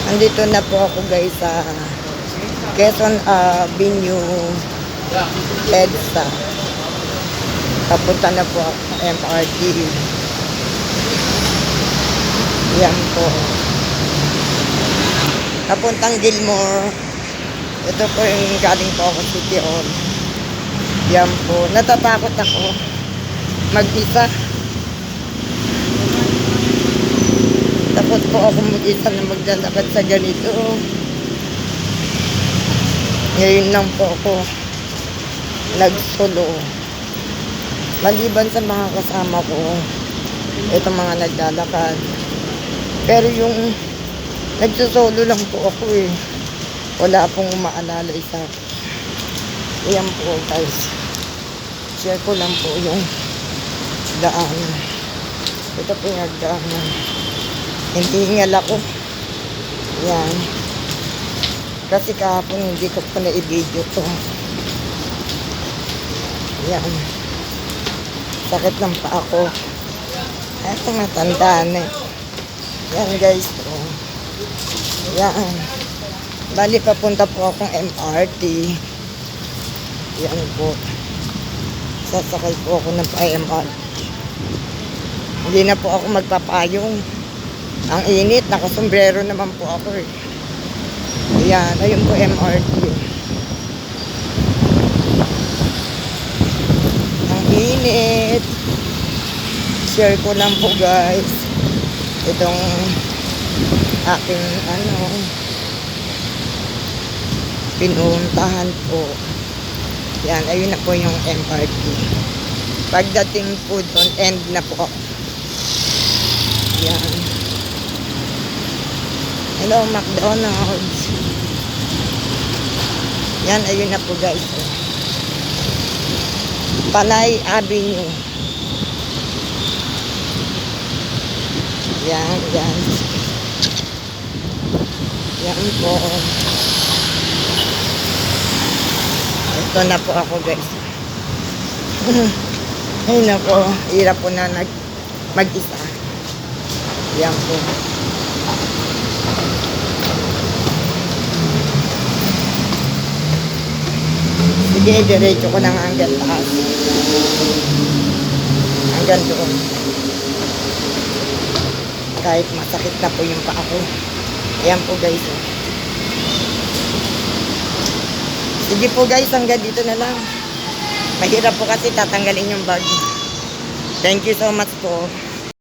Andito na po ako guys sa Quezon Avenue, EDSA. Papunta na po ako sa MRT. Yan po. Papuntang Gilmore. Ito po yung galing po ako City Hall. Yan po. Natatakot ako mag-isa. Takot po ako mag-isa na maglalakad sa ganito. Ngayon lang po ako nagsolo. Maliban sa mga kasama ko, itong mga naglalakad. Pero yung nagsosolo lang po ako eh. Wala pong umaalala isa. Ayan po guys. Share ko lang po yung daan. Ito po yung daan. Hinihingal ako. Yan. Kasi kahapon hindi ko pa na-i-video to. Yan. Sakit ng paa ko. Eto matanda na. Yan guys. Oh. Yan. Bali papunta po akong MRT. Yan po. Sasakay po ako ng MRT. Hindi na po ako magpapayong. Ang init, nakasombrero naman po ako eh. Ayan, ayun po MRT. Ang init. Share ko lang po guys. Itong aking pinuntahan po. Yan, ayun na po yung MRT. Pagdating po doon, end na po ako. Yan. Hello, McDonald's. Yan, ayun na po guys. Panay Avenue. Yan, yan. Yan po. Ito na po ako guys. Ayun na po. Hirap po na mag-isa. Yan po. Sige, diretso ko lang hanggang taas. Hanggang doon. Kahit masakit na po yung paa ko. Ayan po guys. Sige po guys, hanggang dito na lang. Mahirap po kasi tatanggalin yung bag. Thank you so much po.